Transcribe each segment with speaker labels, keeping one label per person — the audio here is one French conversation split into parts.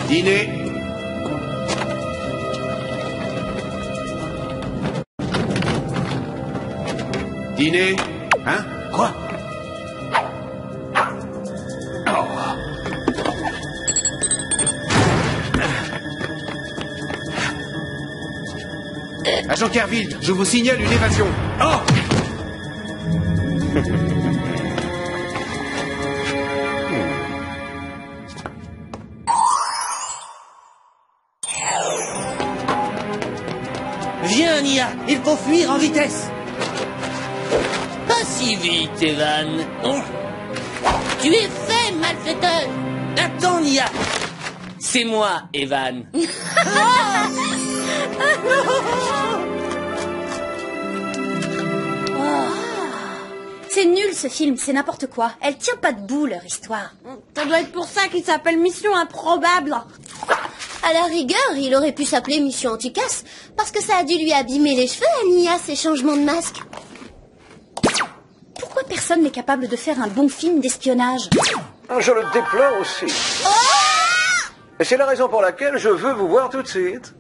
Speaker 1: Dîner. Dîner. Hein?
Speaker 2: Quoi?
Speaker 1: Agent Kerville, je vous signale une évasion.
Speaker 2: Oh!
Speaker 3: Viens, Nia, il faut fuir en vitesse.
Speaker 4: Pas si vite, Evan. Oh. Tu es fait, malfaiteur.
Speaker 3: Attends, Nia.
Speaker 4: C'est moi, Evan.
Speaker 5: C'est nul ce film, c'est n'importe quoi. Elle tient pas debout leur histoire.
Speaker 6: Ça doit être pour ça qu'il s'appelle Mission Improbable.
Speaker 7: À la rigueur, il aurait pu s'appeler Mission Anticasse, parce que ça a dû lui abîmer les cheveux à Nia, ces changements de masque.
Speaker 5: Pourquoi personne n'est capable de faire un bon film d'espionnage?
Speaker 8: Je le déplore aussi. Et c'est la raison pour laquelle je veux vous voir tout de suite.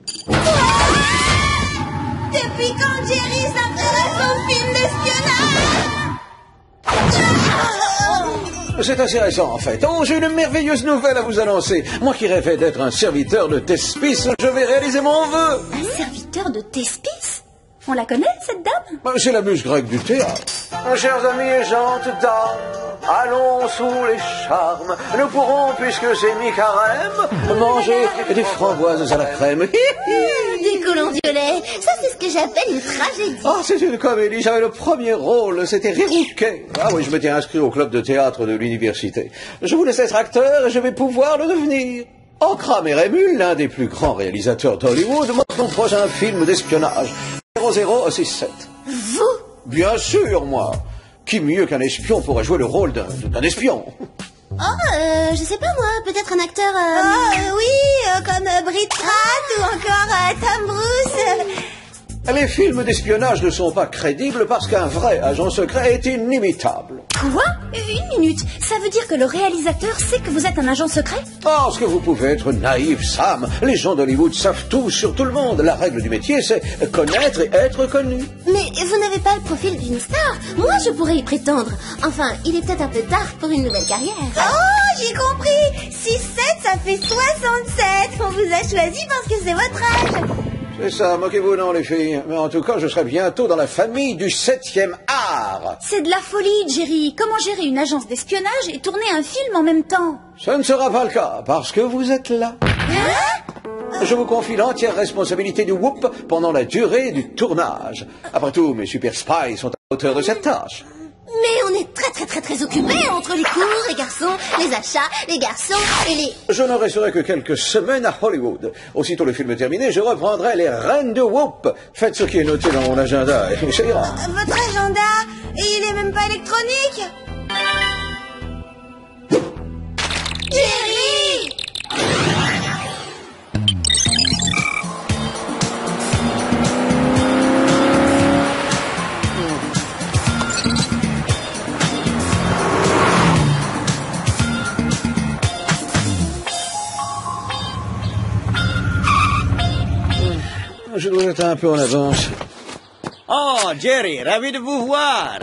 Speaker 7: Depuis quand Jerry s'intéresse au film d'espionnage?
Speaker 8: C'est assez récent, en fait. Oh, j'ai une merveilleuse nouvelle à vous annoncer. Moi qui rêvais d'être un serviteur de Thespis, je vais réaliser mon vœu.
Speaker 5: Un serviteur de Thespis? On la connaît, cette dame?
Speaker 8: C'est la muse grecque du théâtre. Chers amis et gentes dames, allons sous les charmes. Nous pourrons, puisque c'est mi-carême, manger des framboises à la crème.
Speaker 7: Des colons violets, ça c'est ce que j'appelle une tragédie.
Speaker 8: Oh, c'est une comédie. J'avais le premier rôle, c'était Rirouquet. Ah oui, je m'étais inscrit au club de théâtre de l'université. Je voulais être acteur et je vais pouvoir le devenir. Ancram et Rémul, l'un des plus grands réalisateurs d'Hollywood, montre mon prochain film d'espionnage. 0067.
Speaker 7: Vous?
Speaker 8: Bien sûr, moi. Qui mieux qu'un espion pourrait jouer le rôle d'un espion?
Speaker 7: Oh, je sais pas moi, peut-être un acteur... oui, comme Britt Pratt ou encore Tom Bruce.
Speaker 8: Les films d'espionnage ne sont pas crédibles parce qu'un vrai agent secret est inimitable.
Speaker 5: Quoi? Une minute, ça veut dire que le réalisateur sait que vous êtes un agent secret?
Speaker 8: Parce que vous pouvez être naïf, Sam. Les gens d'Hollywood savent tout sur tout le monde. La règle du métier, c'est connaître et être connu.
Speaker 7: Mais vous n'avez pas le profil d'une star. Moi, je pourrais y prétendre. Enfin, il est peut-être un peu tard pour une nouvelle carrière.
Speaker 6: Oh, j'ai compris. 6-7, ça fait 67. On vous a choisi parce que c'est votre âge.
Speaker 8: C'est ça, moquez-vous non les filles. Mais en tout cas, je serai bientôt dans la famille du 7e art.
Speaker 5: C'est de la folie, Jerry. Comment gérer une agence d'espionnage et tourner un film en même temps?
Speaker 8: Ce ne sera pas le cas, parce que vous êtes là. Je vous confie l'entière responsabilité du Whoop pendant la durée du tournage. Après tout, mes super spies sont à la hauteur de cette tâche.
Speaker 7: Mais on est très occupés entre les cours, les garçons, les achats, les garçons et les...
Speaker 8: Je ne resterai que quelques semaines à Hollywood. Aussitôt le film terminé, je reprendrai les Reines de Whoop. Faites ce qui est noté dans mon agenda et ça ira.
Speaker 6: Votre agenda, il est même pas électronique.
Speaker 7: Jerry!
Speaker 8: Je dois être un peu en avance.
Speaker 3: Oh, Jerry, ravi de vous voir.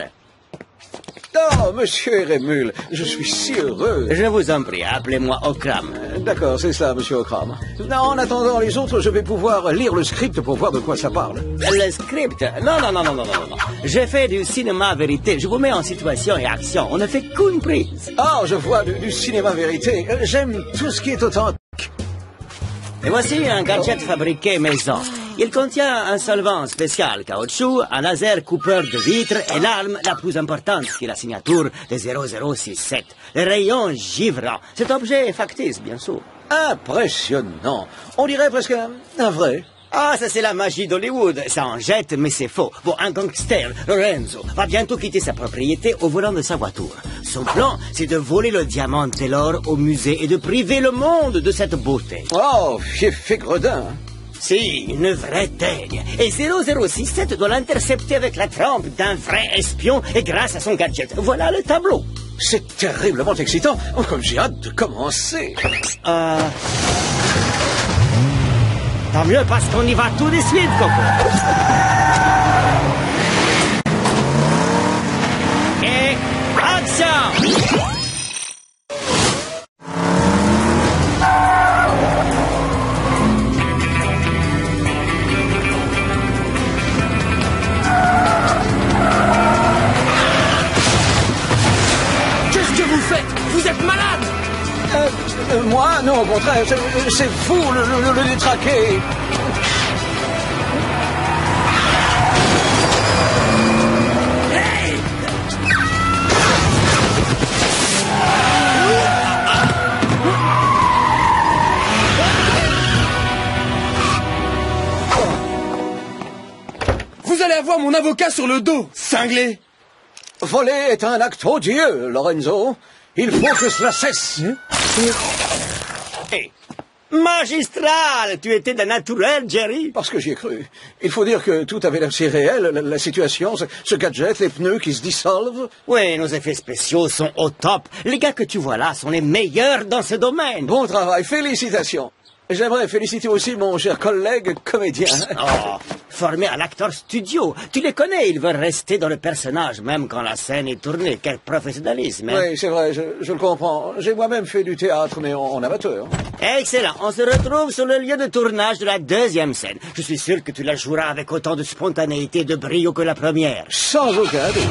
Speaker 8: Oh, monsieur Rémul, je suis si heureux.
Speaker 3: Je vous en prie, appelez-moi Okram.
Speaker 8: D'accord, c'est ça, monsieur Okram. En attendant les autres, je vais pouvoir lire le script pour voir de quoi ça parle.
Speaker 3: Le script? Non. J'ai fait du cinéma vérité. Je vous mets en situation et action. On ne fait qu'une prise.
Speaker 8: Ah, je vois du cinéma vérité. J'aime tout ce qui est authentique.
Speaker 3: Et voici un gadget fabriqué maison. Il contient un solvant spécial caoutchouc, un laser coupeur de vitres et l'arme la plus importante qui est la signature de 0067. Le rayon givrant. Cet objet est factice, bien sûr.
Speaker 8: Impressionnant. On dirait presque un vrai.
Speaker 3: Ah, ça c'est la magie d'Hollywood. Ça en jette, mais c'est faux. Bon, un gangster, Lorenzo, va bientôt quitter sa propriété au volant de sa voiture. Son plan, c'est de voler le diamant de l'or au musée et de priver le monde de cette beauté.
Speaker 8: Oh, fief gredin.
Speaker 3: Si, une vraie teigne. Et 0067 doit l'intercepter avec la trempe d'un vrai espion et grâce à son gadget. Voilà le tableau.
Speaker 8: C'est terriblement excitant. Oh, comme j'ai hâte de commencer.
Speaker 3: Tant mieux parce qu'on y va tout de suite, Coco. Et action!
Speaker 2: Vous êtes malade!
Speaker 8: Moi? Non, au contraire, c'est vous le détraqué.
Speaker 2: Hey! Vous allez avoir mon avocat sur le dos, cinglé!
Speaker 8: Voler est un acte odieux, Lorenzo. Il faut que cela cesse.
Speaker 3: Hey. Magistral! Tu étais d'un naturel, Jerry.
Speaker 8: Parce que j'y ai cru. Il faut dire que tout avait l'air si réel, la situation, ce gadget, les pneus qui se dissolvent.
Speaker 3: Oui, nos effets spéciaux sont au top. Les gars que tu vois là sont les meilleurs dans ce domaine.
Speaker 8: Bon travail, félicitations. J'aimerais féliciter aussi mon cher collègue comédien.
Speaker 3: Oh, formé à l'Actor Studio. Tu les connais, ils veulent rester dans le personnage, même quand la scène est tournée. Quel professionnalisme, hein?
Speaker 8: Oui, c'est vrai, je le comprends. J'ai moi-même fait du théâtre, mais en amateur.
Speaker 3: Excellent. On se retrouve sur le lieu de tournage de la deuxième scène. Je suis sûr que tu la joueras avec autant de spontanéité et de brio que la première.
Speaker 8: Sans aucun doute.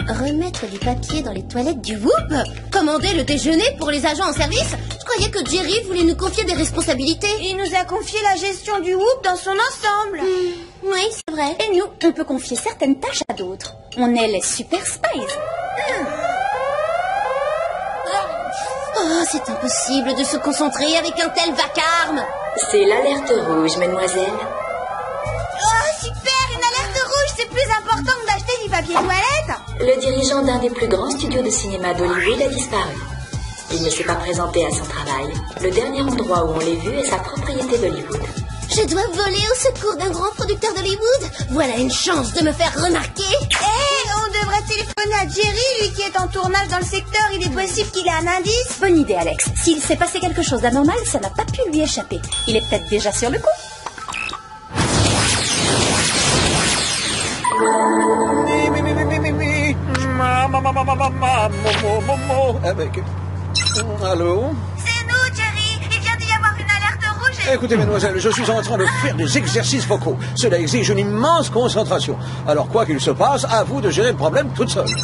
Speaker 7: Remettre du papier dans les toilettes du Whoop? Commander le déjeuner pour les agents en service? Je croyais que Jerry voulait nous confier des responsabilités.
Speaker 6: Il nous a confié la gestion du Whoop dans son ensemble.
Speaker 7: Oui, c'est vrai.
Speaker 5: Et nous, on peut confier certaines tâches à d'autres. On est les Super Spies.
Speaker 7: Oh, c'est impossible de se concentrer avec un tel vacarme.
Speaker 9: C'est l'alerte rouge, mademoiselle.
Speaker 6: Oh, super, une alerte rouge, c'est plus important que d'acheter du papier toilette.
Speaker 9: Le dirigeant d'un des plus grands studios de cinéma d'Hollywood a disparu. Il ne s'est pas présenté à son travail. Le dernier endroit où on l'a vu est sa propriété d'Hollywood.
Speaker 7: Je dois voler au secours d'un grand producteur d'Hollywood. Voilà une chance de me faire remarquer.
Speaker 6: On devrait téléphoner à Jerry, lui qui est en tournage dans le secteur. Il est possible qu'il ait un indice.
Speaker 5: Bonne idée, Alex. S'il s'est passé quelque chose d'anormal, ça n'a pas pu lui échapper. Il est peut-être déjà sur le coup.
Speaker 8: Allô?
Speaker 6: C'est nous, Jerry. Il vient d'y avoir une alerte rouge.
Speaker 8: Écoutez, mademoiselle, je suis en train de faire des exercices vocaux. Cela exige une immense concentration. Alors, quoi qu'il se passe, à vous de gérer le problème toute seule.
Speaker 7: Ce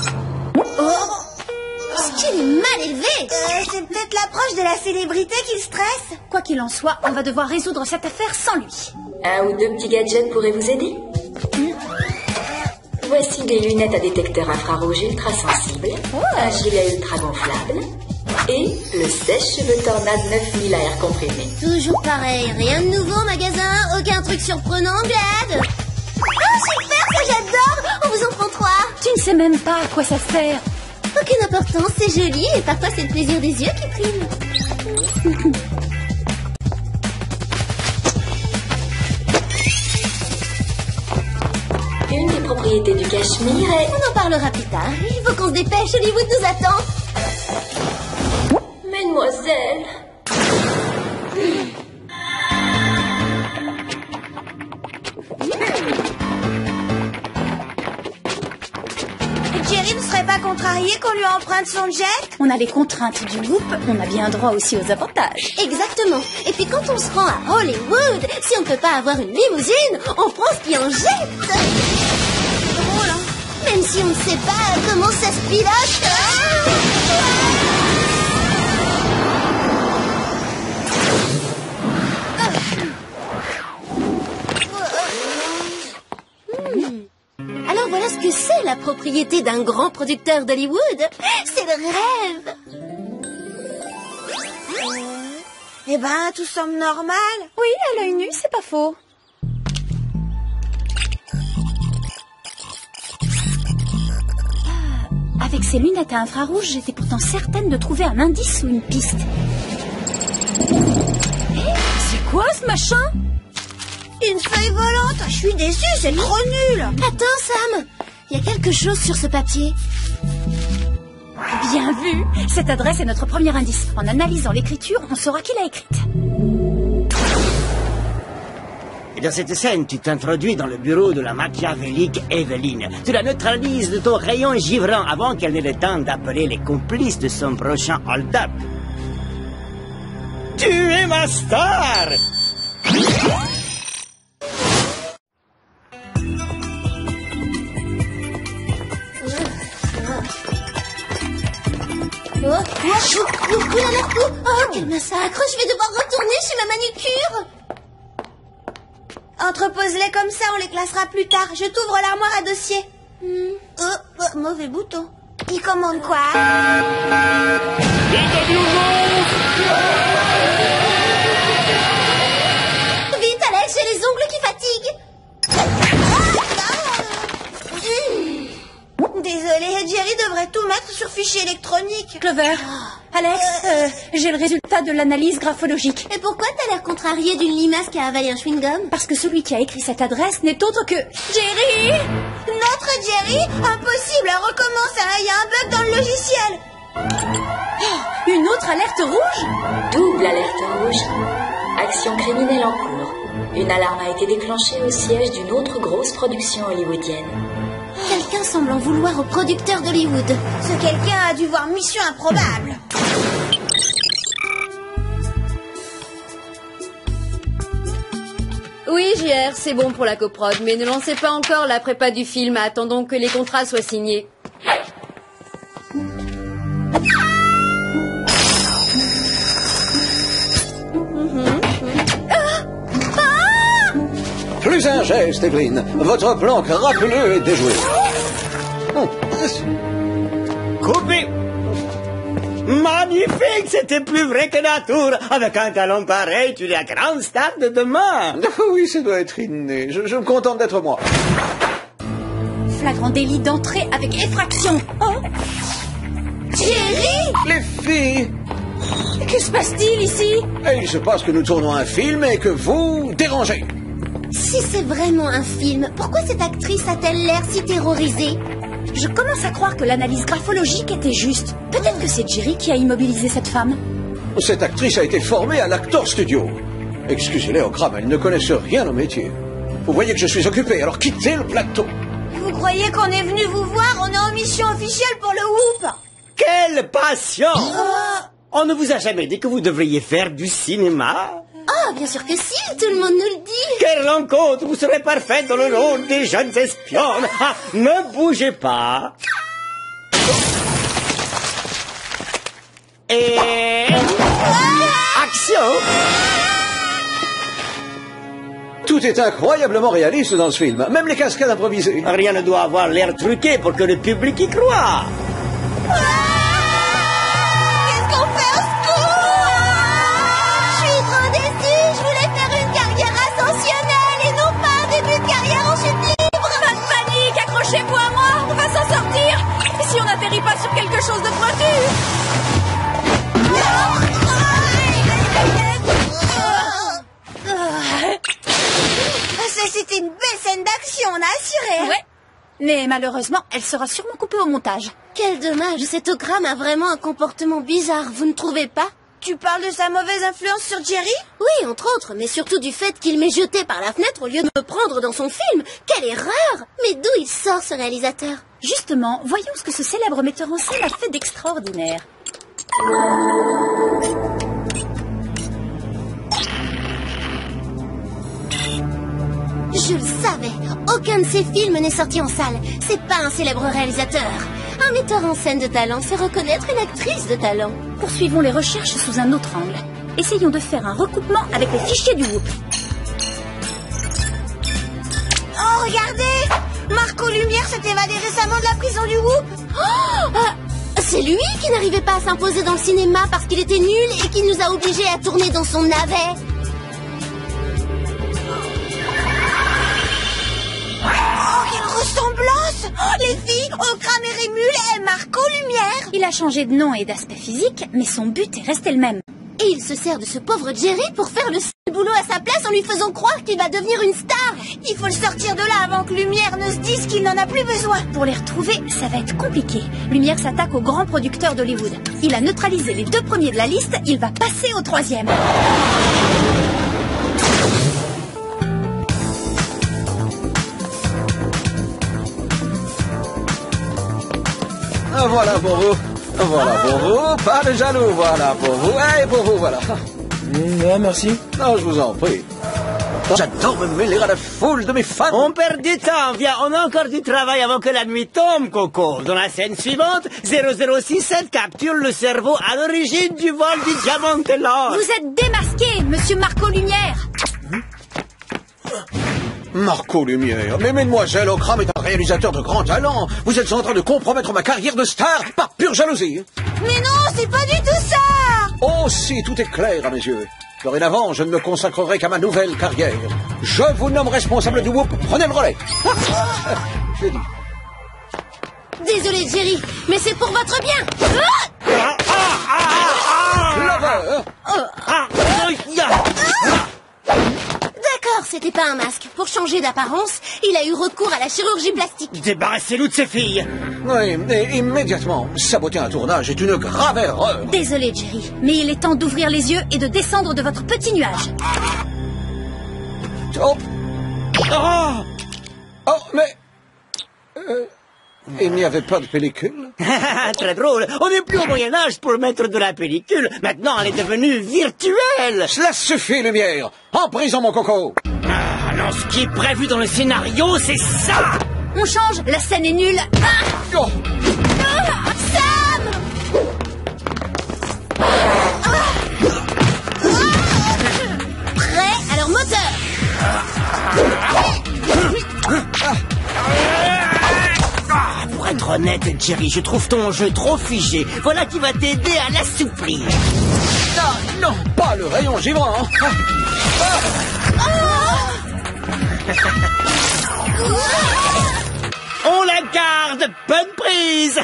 Speaker 7: qu'il est mal élevé.
Speaker 6: C'est peut-être l'approche de la célébrité qui stresse.
Speaker 5: Quoi qu'il en soit, on va devoir résoudre cette affaire sans lui.
Speaker 9: Un ou deux petits gadgets pourraient vous aider. Voici des lunettes à détecteur infrarouge ultra sensible, un gilet ultra gonflable et le sèche-cheveux Tornade 9000 à air comprimé.
Speaker 7: Toujours pareil, rien de nouveau au magasin, aucun truc surprenant, Glad. Oh super, ça j'adore. On vous en prend 3.
Speaker 5: Tu ne sais même pas à quoi ça sert.
Speaker 7: Aucune importance, c'est joli et parfois c'est le plaisir des yeux qui prime.
Speaker 9: Une des propriétés du Cachemire est...
Speaker 7: On en parlera plus tard. Il faut qu'on se dépêche, Hollywood nous attend.
Speaker 9: Mademoiselle...
Speaker 6: Jerry ne serait pas contrarié qu'on lui emprunte son jet?
Speaker 5: On a les contraintes du Whoop, on a bien droit aussi aux avantages.
Speaker 7: Exactement. Et puis quand on se rend à Hollywood, si on ne peut pas avoir une limousine, on prend ce qui en jette. Drôle, hein? Même si on ne sait pas comment ça se pilote. Alors voilà ce que c'est la propriété d'un grand producteur d'Hollywood. C'est le rêve.
Speaker 6: Eh ben, tout semble normal.
Speaker 5: Oui, à l'œil nu, c'est pas faux. Avec ces lunettes à infrarouge, j'étais pourtant certaine de trouver un indice ou une piste. C'est quoi ce machin?
Speaker 6: Une feuille volante. Je suis déçue, c'est trop nul.
Speaker 7: Attends, Sam. Il y a quelque chose sur ce papier.
Speaker 5: Bien vu. Cette adresse est notre premier indice. En analysant l'écriture, on saura qui l'a écrite.
Speaker 3: Et dans cette scène, tu t'introduis dans le bureau de la machiavélique Evelyne. Tu la neutralises de ton rayon givrant avant qu'elle n'ait le temps d'appeler les complices de son prochain hold-up. Tu es ma star!
Speaker 7: Oh, quel massacre! Je vais devoir retourner chez ma manucure!
Speaker 6: Entrepose-les comme ça, on les classera plus tard. Je t'ouvre l'armoire à dossier. Mauvais bouton. Il commande quoi?
Speaker 7: Vite, Alex, j'ai les ongles qui fatiguent!
Speaker 6: Désolée, Jerry devrait tout mettre sur fichier électronique.
Speaker 5: Clover, Alex, j'ai le résultat de l'analyse graphologique.
Speaker 7: Et pourquoi t'as l'air contrarié d'une limace qui a avalé un chewing-gum?
Speaker 5: Parce que celui qui a écrit cette adresse n'est autre que... Jerry!
Speaker 6: Notre Jerry? Impossible, recommence, il y a un bug dans le logiciel.
Speaker 5: Oh, une autre alerte rouge?
Speaker 9: Double alerte rouge. Action criminelle en cours. Une alarme a été déclenchée au siège d'une autre grosse production hollywoodienne.
Speaker 7: Quelqu'un semble en vouloir au producteur d'Hollywood.
Speaker 6: Ce quelqu'un a dû voir Mission Improbable.
Speaker 10: Oui, JR, c'est bon pour la coprod, mais ne lancez pas encore la prépa du film. Attendons que les contrats soient signés.
Speaker 8: Plus un geste, Evelyne. Votre plan crapuleux est déjoué.
Speaker 3: Coupé! Magnifique! C'était plus vrai que la tour. Avec un talent pareil, tu es la grande star de demain.
Speaker 8: Oui, ça doit être inné. Je me contente d'être moi.
Speaker 5: Flagrant délit d'entrée avec effraction. Oh!
Speaker 6: Jerry!
Speaker 8: Les filles!
Speaker 5: Que se passe-t-il ici?
Speaker 8: Et il se passe que nous tournons un film et que vous dérangez.
Speaker 7: Si c'est vraiment un film, pourquoi cette actrice a-t-elle l'air si terrorisée?
Speaker 5: Je commence à croire que l'analyse graphologique était juste. Peut-être que c'est Jerry qui a immobilisé cette femme.
Speaker 8: Cette actrice a été formée à l'Actor Studio. Excusez-les, Okram, elles ne connaissent rien au métier. Vous voyez que je suis occupé, alors quittez le plateau.
Speaker 6: Vous croyez qu'on est venu vous voir? On est en mission officielle pour le Whoop.
Speaker 3: Quelle passion! On ne vous a jamais dit que vous devriez faire du cinéma?
Speaker 7: Oh, bien sûr que si, tout le monde nous le dit.
Speaker 3: Quelle rencontre! Vous serez parfaite dans le rôle des jeunes espionnes. Ah, ne bougez pas. Et... action!
Speaker 8: Tout est incroyablement réaliste dans ce film, même les cascades improvisées.
Speaker 3: Rien ne doit avoir l'air truqué pour que le public y croie.
Speaker 6: Qu'est-ce qu'on fait au secours?
Speaker 7: Je suis trop déçue, je voulais faire une carrière ascensionnelle et non pas un début de carrière en chute libre.
Speaker 5: Pas de panique, accrochez-vous à moi, on va s'en sortir. Et si on n'atterrit pas sur quelque chose de pointu?
Speaker 6: C'était une belle scène d'action, on a assuré.
Speaker 5: Ouais. Mais malheureusement, elle sera sûrement coupée au montage.
Speaker 7: Quel dommage, cet Okram a vraiment un comportement bizarre, vous ne trouvez pas?
Speaker 6: Tu parles de sa mauvaise influence sur Jerry?
Speaker 7: Oui, entre autres, mais surtout du fait qu'il m'ait jeté par la fenêtre au lieu de me prendre dans son film. Quelle erreur! Mais d'où il sort, ce réalisateur?
Speaker 5: Justement, voyons ce que ce célèbre metteur en scène a fait d'extraordinaire.
Speaker 7: Je le savais, aucun de ses films n'est sorti en salle. C'est pas un célèbre réalisateur. Un metteur en scène de talent, c'est reconnaître une actrice de talent.
Speaker 5: Poursuivons les recherches sous un autre angle. Essayons de faire un recoupement avec les fichiers du Whoop.
Speaker 6: Oh, regardez! Marco Lumière s'est évadé récemment de la prison du Whoop.
Speaker 7: C'est lui qui n'arrivait pas à s'imposer dans le cinéma parce qu'il était nul et qui nous a obligés à tourner dans son navet.
Speaker 6: Ressemblance! Oh, les filles, Okram et Rémule et Marco Lumière!
Speaker 5: Il a changé de nom et d'aspect physique, mais son but est resté le même.
Speaker 7: Et il se sert de ce pauvre Jerry pour faire le boulot à sa place en lui faisant croire qu'il va devenir une star.
Speaker 6: Il faut le sortir de là avant que Lumière ne se dise qu'il n'en a plus besoin.
Speaker 5: Pour les retrouver, ça va être compliqué. Lumière s'attaque aux grands producteurs d'Hollywood. Il a neutralisé les 2 premiers de la liste, il va passer au 3e.
Speaker 8: Voilà pour vous. Voilà pour vous. Pas de jaloux, voilà pour vous. Et pour vous, voilà.
Speaker 2: Merci.
Speaker 8: Non, je vous en prie. J'adore me mêler à la foule de mes fans.
Speaker 3: On perd du temps, viens, on a encore du travail avant que la nuit tombe, Coco. Dans la scène suivante, 0067 capture le cerveau à l'origine du vol du diamant de l'or.
Speaker 5: Vous êtes démasqué, monsieur Marco Lumière.
Speaker 8: Marco Lumière, mais mademoiselle Okram est un réalisateur de grand talent. Vous êtes en train de compromettre ma carrière de star par pure jalousie.
Speaker 6: Mais non, c'est pas du tout ça.
Speaker 8: Oh si, tout est clair à mes yeux. Dorénavant, je ne me consacrerai qu'à ma nouvelle carrière. Je vous nomme responsable du Whoop. Prenez le relais. J'ai dit.
Speaker 7: Désolé, Jerry, mais c'est pour votre bien.
Speaker 8: Clover.
Speaker 7: D'accord, c'était pas un masque. Pour changer d'apparence, il a eu recours à la chirurgie plastique.
Speaker 3: Débarrassez-nous de ces filles.
Speaker 8: Oui, et immédiatement. Saboter un tournage est une grave erreur.
Speaker 5: Désolé, Jerry, mais il est temps d'ouvrir les yeux et de descendre de votre petit nuage.
Speaker 8: Oh, mais... il n'y avait pas de pellicule.
Speaker 3: Très drôle. On n'est plus au Moyen-Âge pour mettre de la pellicule. Maintenant, elle est devenue virtuelle.
Speaker 8: Cela suffit, Lumière. En prison, mon coco.
Speaker 3: Ah, non, ce qui est prévu dans le scénario, c'est ça.
Speaker 5: On change, la scène est nulle.
Speaker 8: Oh.
Speaker 7: Sam! Prêt? Alors moteur!
Speaker 3: Pour être honnête, Jerry, je trouve ton jeu trop figé. Voilà qui va t'aider à l'assouplir.
Speaker 8: Non, pas le rayon givrant.
Speaker 3: On la garde. Bonne prise.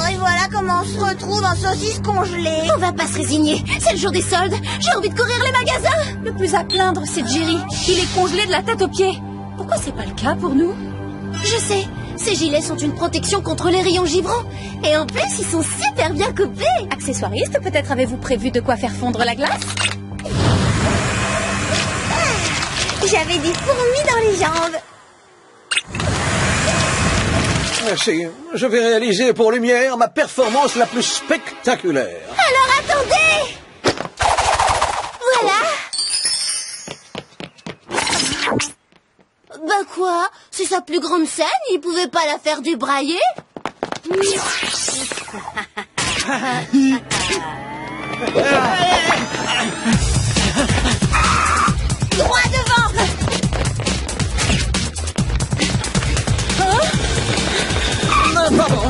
Speaker 6: Et voilà comment on se retrouve en saucisse congelée.
Speaker 7: On va pas se résigner. C'est le jour des soldes. J'ai envie de courir les magasins.
Speaker 5: Le plus à plaindre, c'est Jerry. Il est congelé de la tête aux pieds. Pourquoi c'est pas le cas pour nous?
Speaker 7: Je sais. Ces gilets sont une protection contre les rayons givrants. Et en plus, ils sont super bien coupés.
Speaker 5: Accessoiriste, peut-être avez-vous prévu de quoi faire fondre la glace?
Speaker 6: J'avais des fourmis dans les jambes.
Speaker 8: Merci. Je vais réaliser pour Lumière ma performance la plus spectaculaire.
Speaker 6: Alors attendez!
Speaker 7: Voilà. Bah quoi? C'est sa plus grande scène, il pouvait pas la faire débrailler?
Speaker 6: Droit devant!
Speaker 8: Pardon.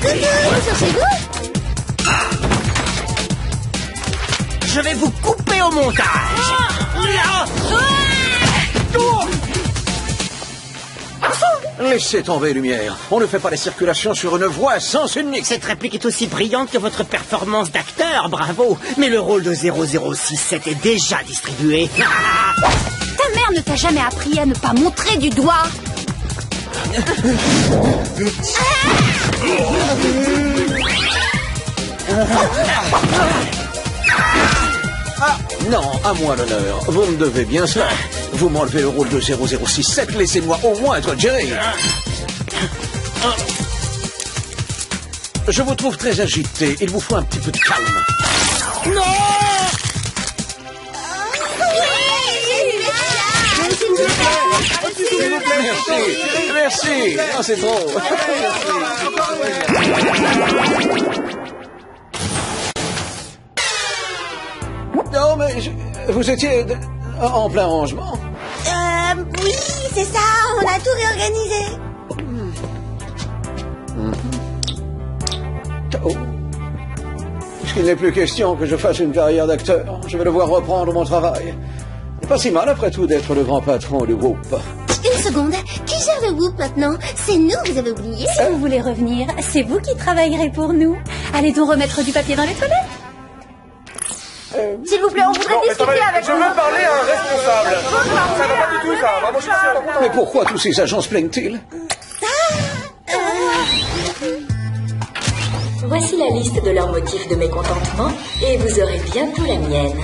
Speaker 7: Coucou, sur chez vous?
Speaker 3: Je vais vous couper au montage.
Speaker 8: Laissez tomber, Lumière. On ne fait pas les circulations sur une voie à sens unique.
Speaker 3: Cette réplique est aussi brillante que votre performance d'acteur, bravo. Mais le rôle de 0067 est déjà distribué.
Speaker 5: Ta mère ne t'a jamais appris à ne pas montrer du doigt.
Speaker 8: Ah, non, à moi l'honneur. Vous me devez bien cela. Vous m'enlevez le rôle de 0067, laissez-moi au moins être Jerry. Je vous trouve très agité. Il vous faut un petit peu de calme.
Speaker 3: Non!
Speaker 8: Merci, merci. Ah, c'est trop. Non, mais vous étiez en plein rangement.
Speaker 6: Oui, c'est ça, on a tout réorganisé.
Speaker 8: Oh. Puisqu'il n'est plus question que je fasse une carrière d'acteur, je vais devoir reprendre mon travail. Pas si mal après tout d'être le grand patron du groupe.
Speaker 7: Une seconde, qui gère le Whoop maintenant? C'est nous, vous avez oublié?
Speaker 5: Si vous voulez revenir, c'est vous qui travaillerez pour nous. Allez donc remettre du papier dans les toilettes.
Speaker 6: S'il vous plaît, on voudrait discuter avec vous.
Speaker 2: Je veux parler à un responsable. Ça va pas du tout, ça. Vraiment, je suis pas content.
Speaker 8: Mais pourquoi tous ces agents se plaignent-ils?
Speaker 9: Voici la liste de leurs motifs de mécontentement et vous aurez bientôt la mienne.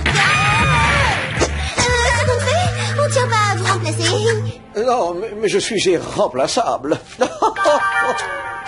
Speaker 7: Ce qu'on fait? On tient pas à vous remplacer.
Speaker 8: Non, mais je suis irremplaçable.